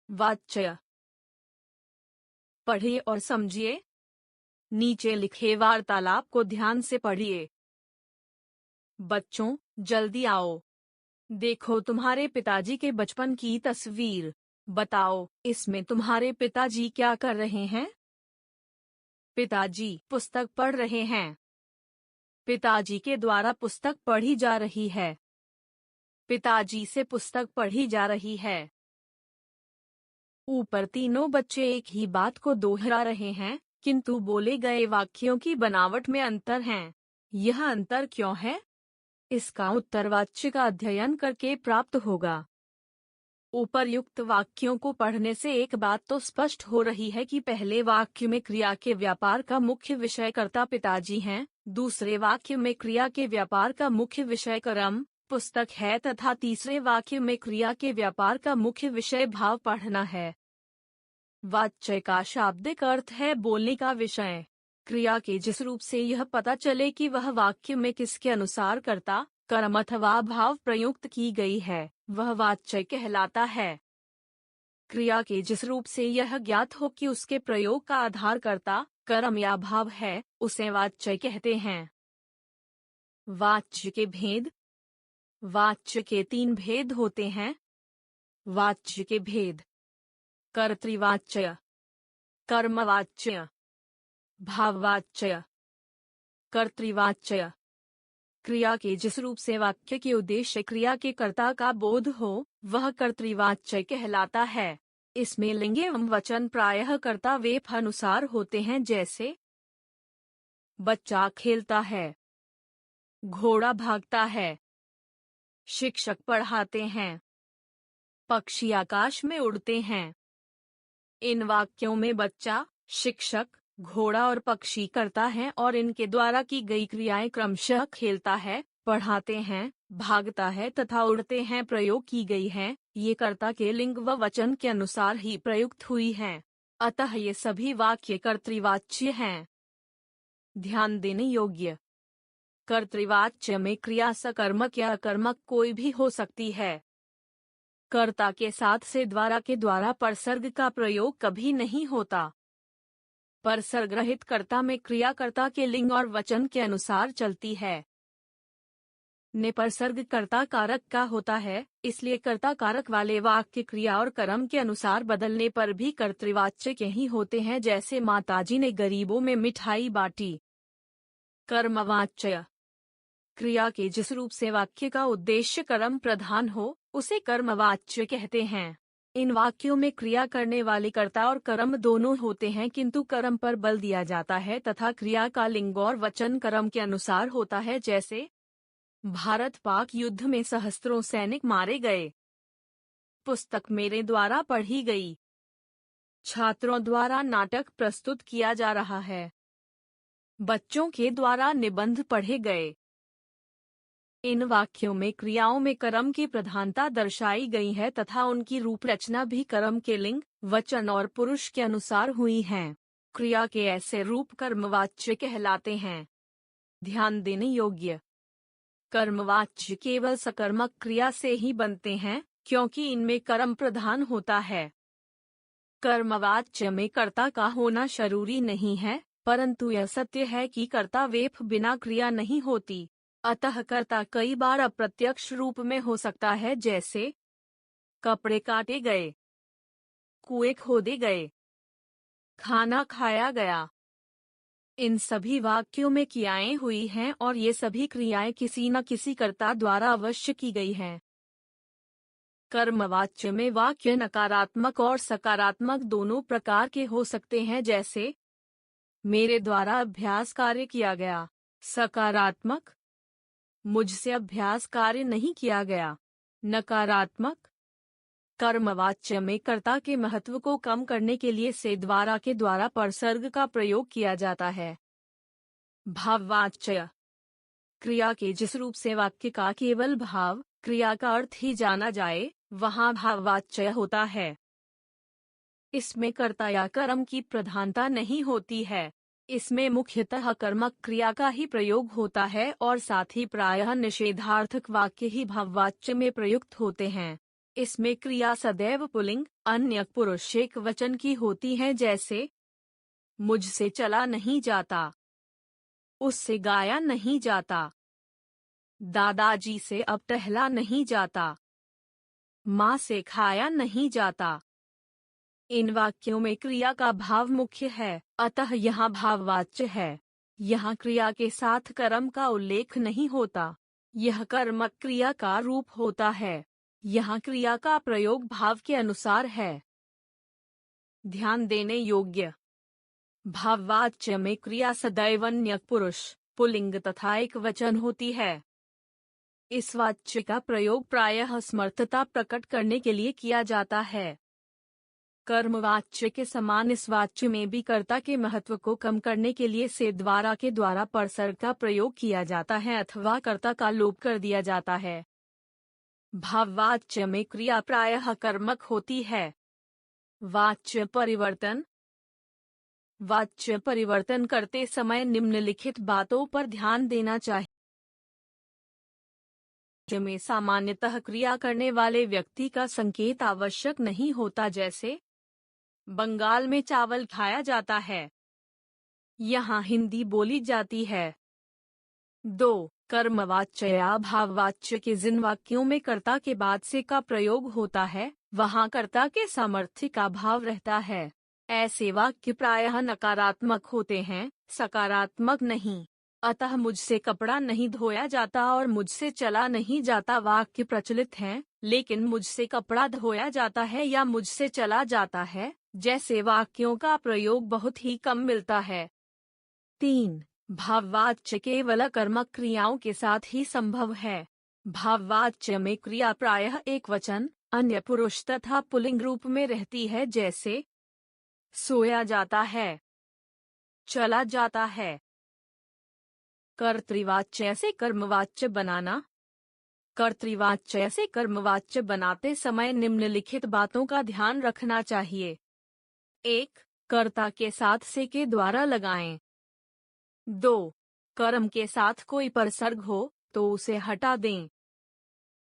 वाच्य। पढ़िए और समझिए। नीचे लिखे वार्तालाप को ध्यान से पढ़िए। बच्चों, जल्दी आओ। देखो तुम्हारे पिताजी के बचपन की तस्वीर। बताओ, इसमें तुम्हारे पिताजी क्या कर रहे हैं? पिताजी पुस्तक पढ़ रहे हैं। पिताजी के द्वारा पुस्तक पढ़ी जा रही है। पिताजी से पुस्तक पढ़ी जा रही है। ऊपर तीनों बच्चे एक ही बात को दोहरा रहे हैं, किंतु बोले गए वाक्यों की बनावट में अंतर है। यह अंतर क्यों है? इसका उत्तर वाच्य का अध्ययन करके प्राप्त होगा। उपर्युक्त वाक्यों को पढ़ने से एक बात तो स्पष्ट हो रही है कि पहले वाक्य में क्रिया के व्यापार का मुख्य विषय कर्ता पिताजी हैं, दूसरे वाक्य में क्रिया के व्यापार का मुख्य विषय कर्म, पुस्तक है तथा तीसरे वाक्य में क्रिया के व्यापार का मुख्य विषय भाव पढ़ना है। वाच्य का शाब्दिक अर्थ है बोलने का विषय। क्रिया के जिस रूप से यह पता चले कि वह वाक्य में किसके अनुसार कर्ता, कर्म अथवा भाव प्रयुक्त की गई है, वह वाच्य कहलाता है। क्रिया के जिस रूप से यह ज्ञात हो कि उसके प्रयोग का आधार कर्ता, कर्म या भाव है, उसे वाच्य कहते हैं। वाच्य के भेद। वाच्य के 3 भेद होते हैं। वाच्य के भेद: कर्तृवाच्य, कर्मवाच्य, भाववाच्य। कर्तृवाच्य: क्रिया के जिस रूप से वाक्य के उद्देश्य क्रिया के कर्ता का बोध हो, वह कर्तृवाच्य कहलाता है। इसमें लिंग एवं वचन प्रायः कर्ता वेप अनुसार होते हैं, जैसे बच्चा खेलता है, घोड़ा भागता है, शिक्षक पढ़ाते हैं, पक्षी आकाश में उड़ते हैं। इन वाक्यों में बच्चा, शिक्षक, घोड़ा और पक्षी कर्ता है और इनके द्वारा की गई क्रियाएं क्रमशः खेलता है, पढ़ाते हैं, भागता है तथा उड़ते हैं प्रयोग की गई हैं। ये कर्ता के लिंग व वचन के अनुसार ही प्रयुक्त हुई हैं। अतः ये सभी वाक्य कर्तृवाच्य हैं। ध्यान देने योग्य: कर्तृवाच्य में क्रिया सकर्मक या अकर्मक कोई भी हो सकती है। कर्ता के साथ से द्वारा के द्वारा परसर्ग का प्रयोग कभी नहीं होता। परसर्ग रहित कर्ता में क्रिया कर्ता के लिंग और वचन के अनुसार चलती है। निपरसर्ग कर्ता कारक का होता है, इसलिए कर्ता कारक वाले वाक्य क्रिया और कर्म के अनुसार बदलने पर भी कर्तृवाच्य के ही होते हैं, जैसे माताजी ने गरीबों में मिठाई बांटी। कर्मवाच्य: क्रिया के जिस रूप से वाक्य का उद्देश्य कर्म प्रधान हो, उसे कर्मवाच्य कहते हैं। इन वाक्यों में क्रिया करने वाले कर्ता और कर्म दोनों होते हैं, किंतु कर्म पर बल दिया जाता है तथा क्रिया का लिंग और वचन कर्म के अनुसार होता है, जैसे भारत पाक युद्ध में सहस्त्रों सैनिक मारे गए। पुस्तक मेरे द्वारा पढ़ी गई। छात्रों द्वारा नाटक प्रस्तुत किया जा रहा है। बच्चों के द्वारा निबंध पढ़े गए। इन वाक्यों में क्रियाओं में कर्म की प्रधानता दर्शाई गई है तथा उनकी रूपरचना भी कर्म के लिंग, वचन और पुरुष के अनुसार हुई है। क्रिया के ऐसे रूप कर्मवाच्य कहलाते हैं। ध्यान देने योग्य: कर्मवाच्य केवल सकर्मक क्रिया से ही बनते हैं, क्योंकि इनमें कर्म प्रधान होता है। कर्मवाच्य में कर्ता का होना जरूरी नहीं है, परंतु यह सत्य है कि कर्ता वेप बिना क्रिया नहीं होती। अतः कर्ता कई बार अप्रत्यक्ष रूप में हो सकता है, जैसे कपड़े काटे गए, कुएं खोदे गए, खाना खाया गया। इन सभी वाक्यों में क्रियाएं हुई हैं और ये सभी क्रियाएं किसी न किसी कर्ता द्वारा अवश्य की गई हैं। कर्मवाच्य में वाक्य नकारात्मक और सकारात्मक दोनों प्रकार के हो सकते हैं, जैसे मेरे द्वारा अभ्यास कार्य किया गया, सकारात्मक; मुझसे अभ्यास कार्य नहीं किया गया, नकारात्मक। कर्मवाच्य में कर्ता के महत्व को कम करने के लिए से द्वारा के द्वारा परसर्ग का प्रयोग किया जाता है। भाववाच्य: क्रिया के जिस रूप से वाक्य का केवल भाव, क्रिया का अर्थ ही जाना जाए, वहाँ भाववाच्य होता है। इसमें कर्ता या कर्म की प्रधानता नहीं होती है। इसमें मुख्यतः कर्मक क्रिया का ही प्रयोग होता है और साथ ही प्रायः निषेधार्थक वाक्य ही भाववाच्य में प्रयुक्त होते हैं। इसमें क्रिया सदैव पुल्लिंग अन्य पुरुष एक वचन की होती है, जैसे मुझसे चला नहीं जाता, उससे गाया नहीं जाता, दादाजी से अब टहला नहीं जाता, माँ से खाया नहीं जाता। इन वाक्यों में क्रिया का भाव मुख्य है, अतः यहाँ भाववाच्य है। यहाँ क्रिया के साथ कर्म का उल्लेख नहीं होता, यह कर्मक क्रिया का रूप होता है। यहाँ क्रिया का प्रयोग भाव के अनुसार है। ध्यान देने योग्य, भाववाच्य में क्रिया सदैव अन्य पुरुष पुल्लिंग तथा एक वचन होती है। इस वाच्य का प्रयोग प्रायः समर्थता प्रकट करने के लिए किया जाता है। कर्मवाच्य के समान इस वाच्य में भी कर्ता के महत्व को कम करने के लिए से द्वारा के द्वारा परसर्ग का प्रयोग किया जाता है अथवा कर्ता का लोप कर दिया जाता है। भाववाच्य में क्रिया प्रायः कर्मक होती है। वाच्य परिवर्तन, वाच्य परिवर्तन करते समय निम्नलिखित बातों पर ध्यान देना चाहिए। में सामान्यतः क्रिया करने वाले व्यक्ति का संकेत आवश्यक नहीं होता, जैसे बंगाल में चावल खाया जाता है, यहाँ हिंदी बोली जाती है। 2. कर्मवाच्य या भाववाच्य के जिन वाक्यों में कर्ता के बाद से का प्रयोग होता है, वहाँ कर्ता के सामर्थ्य का भाव रहता है। ऐसे वाक्य प्रायः नकारात्मक होते हैं, सकारात्मक नहीं। अतः मुझसे कपड़ा नहीं धोया जाता और मुझसे चला नहीं जाता वाक्य प्रचलित हैं, लेकिन मुझसे कपड़ा धोया जाता है या मुझसे चला जाता है जैसे वाक्यों का प्रयोग बहुत ही कम मिलता है। 3. भाववाच्य केवल कर्मक क्रियाओं के साथ ही संभव है। भाववाच्य में क्रिया प्रायः एक वचन अन्य पुरुष तथा पुल्लिंग रूप में रहती है, जैसे सोया जाता है, चला जाता है। कर्तृवाच्य से कर्मवाच्य बनाना। कर्तृवाच्य से कर्मवाच्य बनाते समय निम्नलिखित बातों का ध्यान रखना चाहिए। 1. कर्ता के साथ से के द्वारा लगाएं। 2. कर्म के साथ कोई परसर्ग हो तो उसे हटा दें।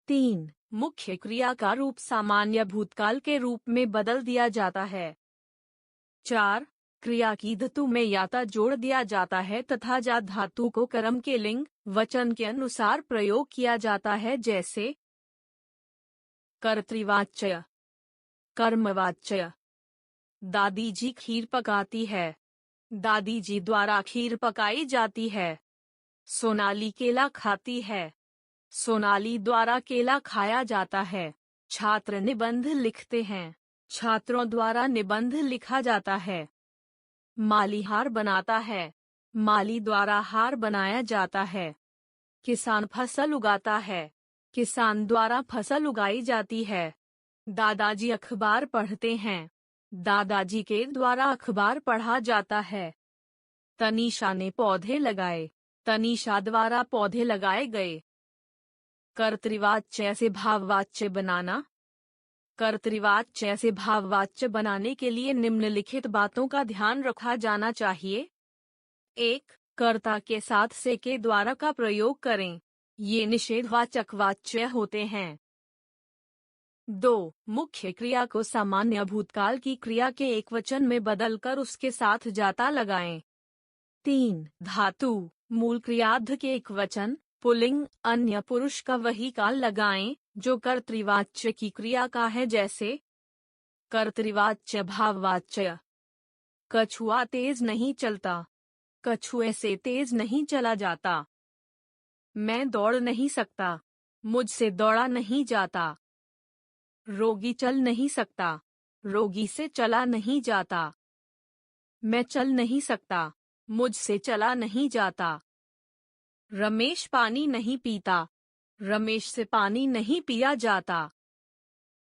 3. मुख्य क्रिया का रूप सामान्य भूतकाल के रूप में बदल दिया जाता है। 4. क्रिया की धातु में याता जोड़ दिया जाता है तथा जा धातु को कर्म के लिंग वचन के अनुसार प्रयोग किया जाता है, जैसे कर्तृवाच्य, कर्मवाच्य। दादी जी खीर पकाती है, दादी जी द्वारा खीर पकाई जाती है। सोनाली केला खाती है, सोनाली द्वारा केला खाया जाता है। छात्र निबंध लिखते हैं, छात्रों द्वारा निबंध लिखा जाता है। माली हार बनाता है, माली द्वारा हार बनाया जाता है। किसान फसल उगाता है, किसान द्वारा फसल उगाई जाती है। दादाजी अखबार पढ़ते हैं, दादाजी के द्वारा अखबार पढ़ा जाता है। तनीषा ने पौधे लगाए, तनीषा द्वारा पौधे लगाए गए। कर्तृवाच्य से भाववाच्य बनाना। कर्तृवाच्य से भाववाच्य बनाने के लिए निम्नलिखित बातों का ध्यान रखा जाना चाहिए। 1. कर्ता के साथ से के द्वारा का प्रयोग करें, ये निषेधवाचक वाच्य होते हैं। 2. मुख्य क्रिया को सामान्य भूतकाल की क्रिया के एक वचन में बदलकर उसके साथ जाता लगाएं। 3. धातु मूल क्रियार्थ के एक वचन पुल्लिंग अन्य पुरुष का वही काल लगाएं जो कर्तृवाच्य की क्रिया का है, जैसे कर्तृवाच्य भाववाच्य। कछुआ तेज नहीं चलता, कछुए से तेज नहीं चला जाता। मैं दौड़ नहीं सकता, मुझसे दौड़ा नहीं जाता। रोगी चल नहीं सकता, रोगी से चला नहीं जाता। मैं चल नहीं सकता, मुझसे चला नहीं जाता। रमेश पानी नहीं पीता, रमेश से पानी नहीं पिया जाता।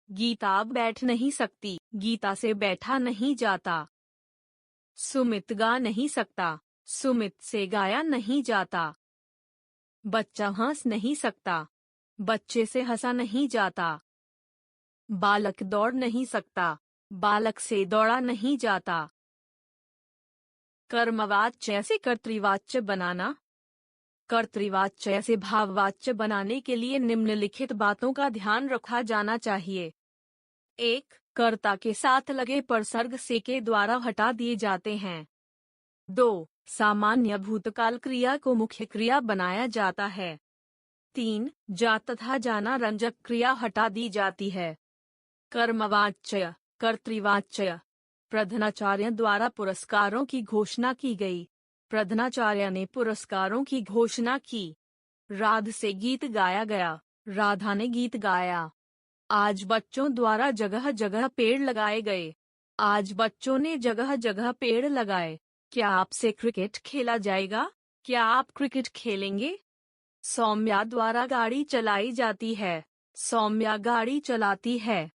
गीता बैठ नहीं सकती, गीता से बैठा नहीं जाता। सुमित गा नहीं सकता, सुमित से गाया नहीं जाता। बच्चा हंस नहीं सकता, बच्चे से हंसा नहीं जाता। बालक दौड़ नहीं सकता, बालक से दौड़ा नहीं जाता। कर्मवाच्य से कर्तृवाच्य बनाना। कर्तृवाच्य से भाववाच्य बनाने के लिए निम्नलिखित बातों का ध्यान रखा जाना चाहिए। 1. कर्ता के साथ लगे परसर्ग से के द्वारा हटा दिए जाते हैं। 2. सामान्य भूतकाल क्रिया को मुख्य क्रिया बनाया जाता है। 3. जा तथा जाना रंजक क्रिया हटा दी जाती है। कर्मवाच्य, कर्तृवाच्य। प्रधानाचार्य द्वारा पुरस्कारों की घोषणा की गई। प्रधानाचार्य ने पुरस्कारों की घोषणा की। राध से गीत गाया गया। राधा ने गीत गाया। आज बच्चों द्वारा जगह जगह पेड़ लगाए गए। आज बच्चों ने जगह जगह पेड़ लगाए। क्या आपसे क्रिकेट खेला जाएगा? क्या आप क्रिकेट खेलेंगे? सौम्या द्वारा गाड़ी चलाई जाती है। सौम्या गाड़ी चलाती है।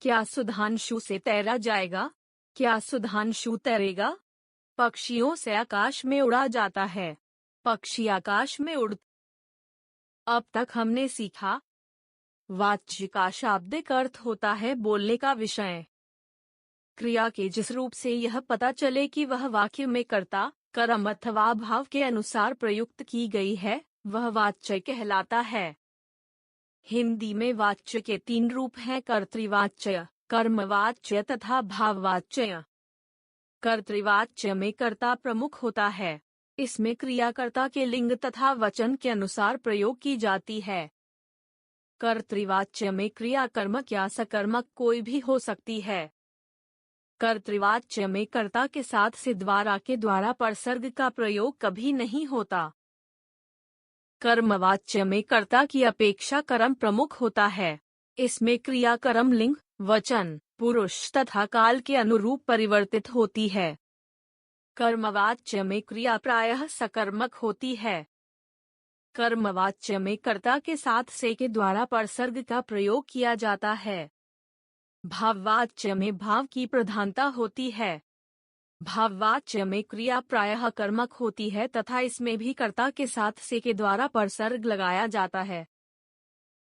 क्या सुधांशु से तैरा जाएगा? क्या सुधांशु तैरेगा? पक्षियों से आकाश में उड़ा जाता है। पक्षी आकाश में उड़। अब तक हमने सीखा। वाच्य का शाब्दिक अर्थ होता है बोलने का विषय। क्रिया के जिस रूप से यह पता चले कि वह वाक्य में कर्ता, कर्म अथवा भाव के अनुसार प्रयुक्त की गई है, वह वाच्य कहलाता है। हिंदी में वाच्य के 3 रूप हैं: कर्तृवाच्य, कर्मवाच्य तथा भाववाच्य। कर्तृवाच्य में कर्ता प्रमुख होता है। इसमें क्रियाकर्ता के लिंग तथा वचन के अनुसार प्रयोग की जाती है। कर्तृवाच्य में क्रिया कर्मक या सकर्मक कोई भी हो सकती है। कर्तृवाच्य में कर्ता के साथ सिद्धारा के द्वारा परसर्ग का प्रयोग कभी नहीं होता। कर्मवाच्य में कर्ता की अपेक्षा कर्म प्रमुख होता है। इसमें क्रिया कर्म लिंग, वचन, पुरुष तथा काल के अनुरूप परिवर्तित होती है। कर्मवाच्य में क्रिया प्रायः सकर्मक होती है। कर्मवाच्य में कर्ता के साथ से के द्वारा परसर्ग का प्रयोग किया जाता है। भाववाच्य में भाव की प्रधानता होती है। भाववाच्य में क्रिया प्रायः कर्मक होती है तथा इसमें भी कर्ता के साथ से के द्वारा परसर्ग लगाया जाता है।